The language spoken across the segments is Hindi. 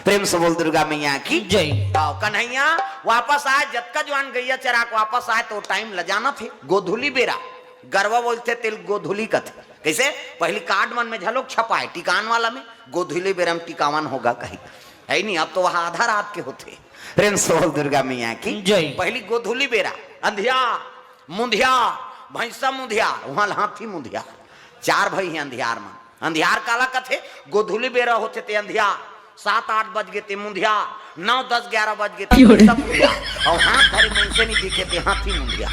प्रेम से बोल दुर्गा मैया की जय। कन्हैया वापस आए, जतका जवान गैया चरा के वापस आए तो टाइम लजाना थे, गोधुली बेरा गरवा बोलते तेल गोधुली कथे। कैसे पहली कार्ड मन में झलोक छपाए टिकान वाला में, गोधुली बेरा में टिकावन होगा कहीं है नहीं, अब तो वहां आधा रात के होते। प्रेम से बोल दुर्गा मैया की जय। पहली गोधुली बेरा अंधिया मुंधिया भैंसा मुंधिया वहां हाथी मुंधिया, चार भाई हैं अंधियार में। अंधियार काला कथे गोधुली बेरा होते थे अंधिया, 7-8 बज गए थे मुंधिया, 9-10-11 बज गए थे मुंधिया, और हाथ धरे में से नहीं दिखे थे हाथी मुंधिया,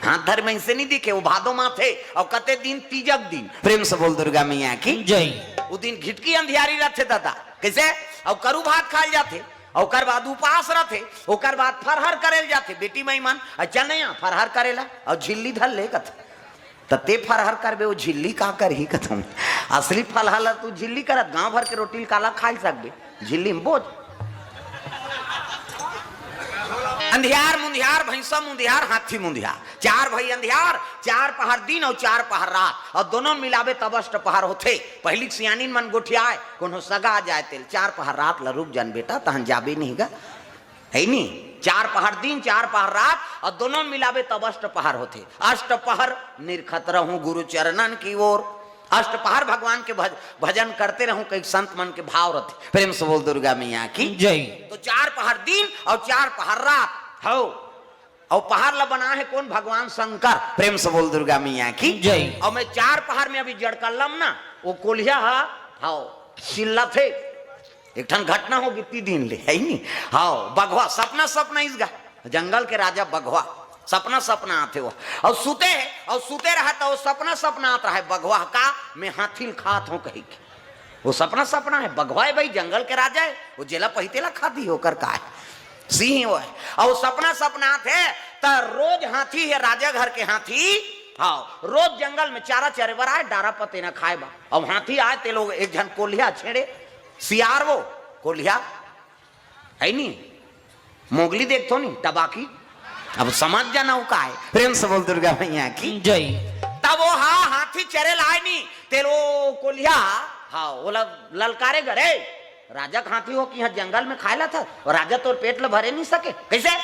हाथ धर में से नहीं दिखे, वो भादो माथे और कते दिन तीजक दिन। प्रेम से बोल दुर्गा मैया की जय। वो दिन घिटकी अंधियारी रहते दादा कैसे, और करू भात खाए जाते, और बाद उपास रहते, और बाद फरहर करेल जाते। बेटी महिमान अच्छा नहीं फरहर करेला और झिल्ली धर ले कथ तते फरहर करबे, वो झिल्ली का कर ही कथम असली फल हल तू झिल्ली करत, गांव भर के रोटी काला खाई सकबे झिल्ली में बोझ। अंधियार मुंधियार भैंसा मुंधियार हाथी मुंधियार, चार भाई अंधियार, 4 पहर दिन और 4 पहर रात, और दोनों मिलावे तब अष्ट पहर होते। पहली सियानी मन गोठियाए कोनो सगा आ जाए तेल 4 पहर रात ला रुक जान बेटा तहन जाबे नहीं गा है नहीं, 4 पहर दिन 4 पहर रात और दोनों मिलावे तब अष्ट पहर होते। अष्ट पहर निरखत रहूं गुरु चरणन की ओर, अष्ट पहर भगवान के भजन करते रहूं, कई संत मन के भाव रहते। प्रेम से बोल दुर्गा मैया की जय। तो 4 पहर दिन और 4 पहर रात हो, और पहाड़ ला बना है कौन, भगवान शंकर। प्रेम से बोल दुर्गा मैया की जय। और मैं 4 पहाड़ में अभी जड़कल्लम ना वो कोलिया हाओ सिल्ला थे, एक ठन घटना हो बीती दिन ले है नहीं, हाओ बघवा सपना सपना इसगा जंगल के राजा बघवा सपना सपना आते हो, और सूते है और सूते रहा तो वो सपना सपना आता है बघवा का मैं हाथी खात हूँ कही के, वो सपना सपना है बघवा है भाई जंगल के राजा है, वो जेला पहितेला खाती होकर का है सिंह वो है, और सपना सपना थे तो रोज हाथी है राजा घर के हाथी, हाँ रोज जंगल में चारा चरे बर आए डारा पते ना खाए बा, अब हाथी आए ते लोग एक जन कोलिया छेड़े सियार वो कोलिया है नहीं मोगली देखतो नहीं टबाकी, अब समझ जाना वो का है। प्रेम से बोल दुर्गा मैया की जय। तब वो हाँ हाथी चरे लाए नहीं तेरो कोलिया, हाँ वो ललकारे गरे राजा हाथी हो कि यहाँ जंगल में खाएला था और राजा तोर पेट ल भरे नहीं सके, कैसे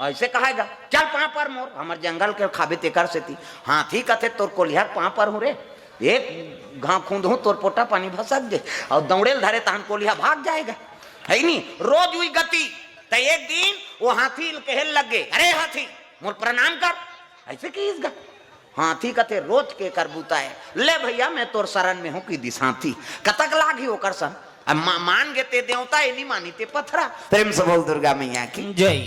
ऐसे कहेगा चल पाँ पर मोर हमार जंगल के खाबे तेकर से थी, हाथी कथे तोर कोलिया पाँ पर हूँ रे, एक घाव खूंद हूँ तोर पोटा पानी भसक दे और दौड़ेल धरे तहन कोलिया भाग जाएगा है नहीं, रोज हुई गति। तो एक दिन वो हाथी कहल लग गए अरे हाथी मोर प्रणाम कर, ऐसे की इसका हाथी कथे रोज के कर बूता है, ले भैया मैं तोर शरण में हूँ कि दिस हाथी कतक लागी होकर सन मान गे ते देवता ये नहीं मानी ते पथरा। प्रेम से बोल दुर्गा मैया की जय।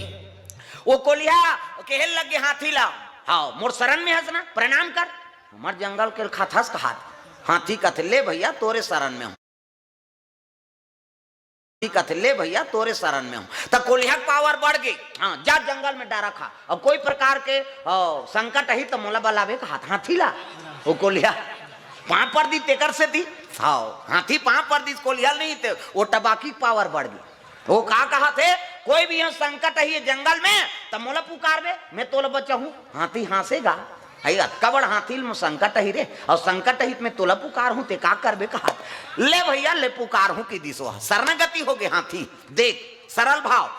वो कोलिया कहल लग गए हाथी ला हाँ मोर शरण में हंसना प्रणाम कर, हमार जंगल के खाथस कहा, हाथी कथे ले भैया तोरे शरण में हूँ, कथे ले भैया तोरे शरण में हूँ। तो कोलिया पावर बढ़ गई, हाँ जा जंगल में डारा खा, और कोई प्रकार के संकट ही तो मोला बलावे का हाथ हाथी ला, वो कोलिया पाँ पर दी तेकर से थी, हाँ हाथी पाँ पर दी कोलिया नहीं थे, वो टबाकी पावर बढ़ गई। वो कहा थे कोई भी यहाँ संकट है जंगल में तो मोला पुकार बे मैं तोला बच्चा हूँ, हाथी हंसेगा कबड़ हाथी में संकट ही रे, और संकट ही में तोला पुकार हूँ ते का करबे कहा, ले भैया ले पुकार हूँ कि दिसो शरणागति हो गए हाथी, देख सरल भाव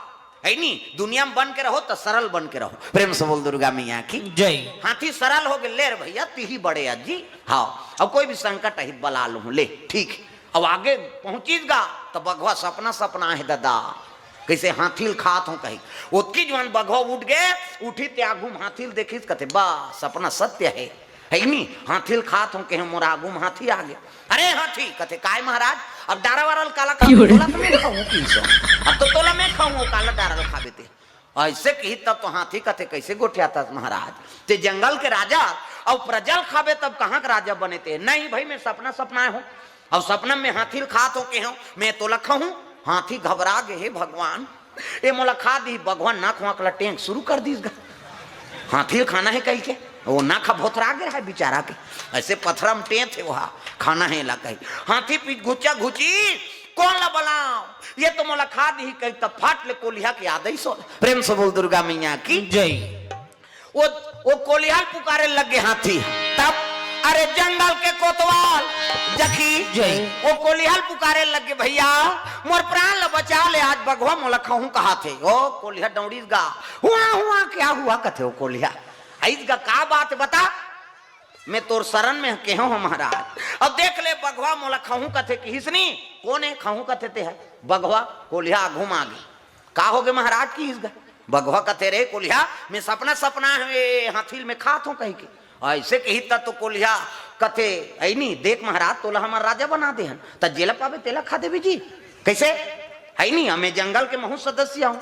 है नहीं दुनिया में बन के रहो तो सरल बन के रहो। प्रेम से बोल दुर्गा मैया की जय। हाथी सरल हो गए, ले भैया ती ही बड़े अजी हाँ, अब कोई भी संकट ही बला लूँ ले ठीक, अब आगे पहुंचीगा तो बघवा सपना सपना है दादा कैसे हाथील खात हूँ कही, उतकी जवान बघवा उठ गए उठी त्यागुम हाथील देखी कहते बा सपना सत्य है नहीं, हाथील खात हूँ कहे मोर आगुम हाथी आ गया, अरे हाथी कहते काय महाराज अब डारा वारल काला तोला तो मैं खाऊं की अब तो तोला मैं खाऊं काला डारा खाबे ते ऐसे कही, तब तो हाथी कहते कैसे गोठियाता महाराज ते जंगल के राजा और प्रजल खाबे तब कहाँ के राजा बने थे, नहीं भाई मैं सपना सपना हूँ और सपना में हाथी खात हो के हूँ मैं तो लखा हूँ। हाथी घबरा गए हे भगवान ये मोला खा दी, भगवान नाक वाक ला टेंक शुरू कर दी, हाथी खाना है कही के वो नाक भोथरा गया है बेचारा के, ऐसे पत्थर में टें थे वहाँ खाना है ला कही, हाथी पीठ घुचा घुची कौन ला बलाओ ये तो मोला खा दी कही तब फाट ले कोलिया की याद ही सो। प्रेम से बोल दुर्गा मैया की जय। वो कोलिया पुकारे लग गए हाथी, तब अरे जंगल के कोतवाल जखी वो कोलिहल पुकारे लगे भैया मोर प्राण ल बचा ले आज बगवा मोला कहूं कहा थे ओ कोलिहा डौड़ीस गा हुआ क्या हुआ कथे ओ कोलिहा आइस गा का बात बता मैं तोर शरण में केहो हो महाराज अब देख ले बगवा मोला कहूं कथे कि हिसनी कौन है कहूं कथे ते है बगवा कोलिहा घूम आगे का होगे महाराज की हिसगा बगवा कथे रे कोलिहा मैं सपना है हाथील में खात हूं कहीं के ऐसे कही तो कोलिहा कथे ऐनी देख महाराज तोला हमारा राजा बना दे त जेला पावे तेला खा देवी जी कैसे है नहीं हमें जंगल के महू सदस्य हूं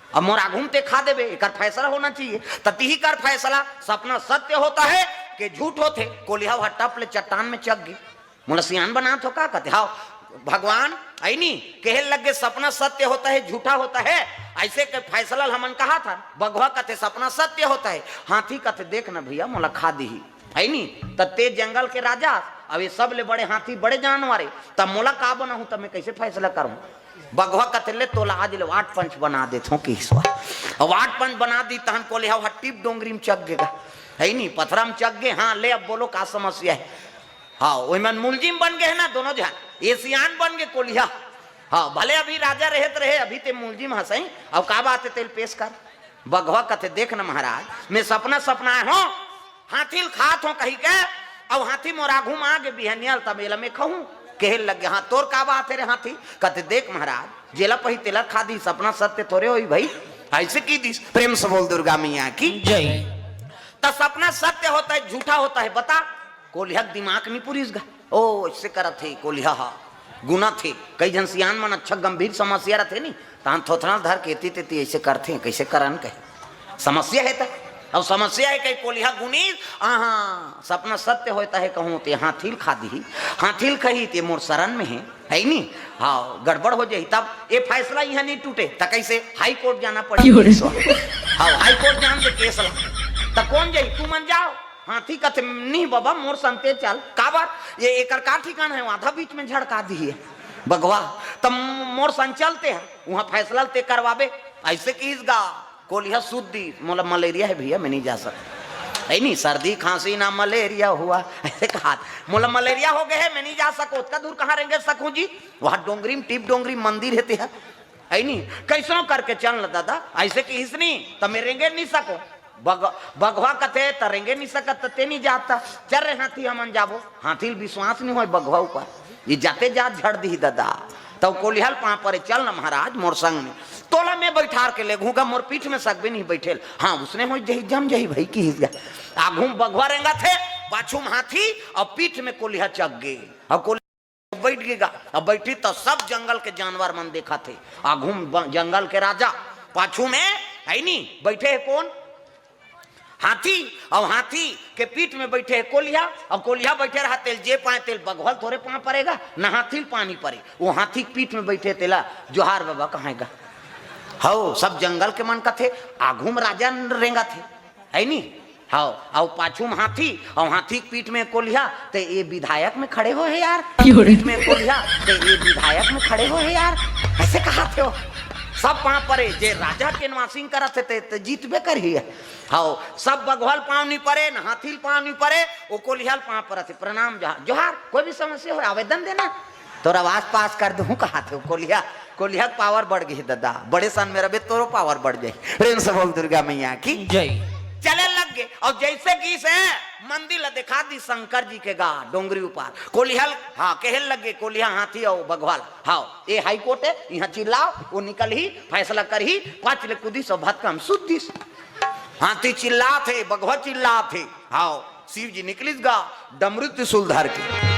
अब मोरा घूमते खा देवे एक फैसला होना चाहिए तही कर फैसला सपना सत्य होता है कि झूठ होते कोलिहा हट्टाप ले चट्टान में चक गई मोला सियान बना तो का कहते हाँ भगवान ऐनी कहे लगे सपना सत्य होता है झूठा होता है ऐसे के फैसला हमन कहा था बगवा कहते सपना सत्य होता है हाथी कहते देख ना भैया मोला खा दी है नी ते जंगल के राजा अब ये सब ले बड़े हाथी बड़े जानवर तब मोला का बना हूं तब मैं कैसे फैसला करूं बगवा कहते ले तोला आज ले वाट पंच बना देता हूं किसवा वाट पंच बना दी तहन कोलिहा टिप डोंगरी में चक गेगा है नी पथरा में चक गे हाँ ले अब बोलो का समस्या है हाँ वही मन मुलजिम बन गए है ना दोनों जान ये सियान बन गए कोलिहा हाँ भले अभी राजा रहे अभी ते मुलजिम हंसई अब का बात है तेल पेश कर बगवा कहते देख ना महाराज मैं सपना हो हाथील खात हो कही के अब हाथी मोरा घूम आगे बिहनियल तबेला में कहूं कहे लगे हाँ तोर का बात है रे हाथी कहते देख महाराज जेला पही तेला खा दी सपना सत्य थोड़े हो भाई ऐसे की दी प्रेम से बोल दुर्गा मैया की जय तो सपना सत्य होता है झूठा होता है बता कोलिहा दिमाग नहीं पुरिस गा ओ इससे करत थे कोलिहा गुना थे कई जन सियान मन अच्छा गंभीर समस्या रहते नहीं तान थोथना धर केती तेती ऐसे करते कैसे करन कहे समस्या है अब समस्या है कहीं कोलिहा गुनी सपना सत्य होता है कहूँ ते हाथील खा दी हाथील कही ते मोर शरण में है नहीं हाँ गड़बड़ हो जाए तब ये फैसला यहाँ नहीं टूटे तो कैसे हाई कोर्ट जाना पड़ेगा हाँ हाई कोर्ट जान दे केस तब कौन जाई तू मन जाओ हाथी कहते नहीं बाबा मोर संते चल का बात ये एक का ठिकाना है आधा बीच में झड़का दी है बगवा तब मोर संग चलते हैं वहां फैसला ते करवावे ऐसे की गा कोलिहा शुद्धि मोला मलेरिया है भैया मैं नहीं जा सकता है नहीं सर्दी खांसी ना मलेरिया हुआ ऐसे कहा मोला मलेरिया हो गए है मैं नहीं जा सको उतना दूर कहाँ रहेंगे सकूं जी वहां डोंगरी में टिप डोंगरी मंदिर रहते है नहीं कैसो करके चल दादा ऐसे की हिसनी तब मैं रेंगे नहीं सको बगवा कथे तरेंगे नहीं सकत ते नहीं जाता चल रहे हाथी हमन जाबो हाथी विश्वास नहीं हो बगवा ऊपर ये जाते जा झड़ दी दादा तब कोलिहल पा पर चल ना महाराज मोर संग में तोला में बैठार के ले घूंगा मोर पीठ में सकबे नहीं बैठेल हाँ उसने हो जही जम जही भाई की हिस्सा आघू बगवा रेंगा थे पाछूम हाथी और पीठ में कोलिहा चक गए अब कोलिहा बैठ गएगा अब बैठी तो सब जंगल के जानवर मन देखा थे आघू जंगल के राजा पाछू में है नहीं बैठे है कौन हाथी और हाथी के पीठ में बैठे है कोलिहा और कोलिहा बैठे रहा तेल जे पाए तेल बगवल थोड़े पाँ पड़ेगा न हाथी पानी पड़े वो हाथी के पीठ में बैठे तेला जोहार बाबा कहेगा हो सब जंगल के मन का थे आघूम राजा रेंगा थे है नी हाँ और पाछूम हाथी और हाथी के पीठ में कोलिहा तो ये विधायक में खड़े हो है यार पीठ में कोलिहा तो ये विधायक में खड़े हो है यार ऐसे कहा थे हो सब पाँव परे जे राजा के निवासिंग करत थे तो जीतबे करी हाँ सब बगवाल पाँव नहीं पड़े न हाथील पाँव नहीं पड़े वो कोलिहाल पाँव पर थे प्रणाम जोहार कोई भी समस्या हो आवेदन देना तोरा आवाज पास कर दूं कहा थे कोलिहा पावर बढ़ गई दादा बड़े सन मेरा बे तोरो पावर बढ़ जाए प्रेम से बोल दुर्गा मैया की जय चले लग गए और जैसे कि से मंदिर दिखा दी शंकर जी के गा डोंगरी ऊपर कोलिहल हाँ कहल लगे कोलिहा हाथी और बगवाल हाँ ये हाई कोर्ट है यहाँ चिल्लाओ वो निकल ही फैसला कर ही पाँच ले कुदी सौ भात कम शुद्धि हाथी चिल्ला थे बगवा चिल्ला थे हाँ शिव जी निकलिस गा डमरू त्रिशूल धर के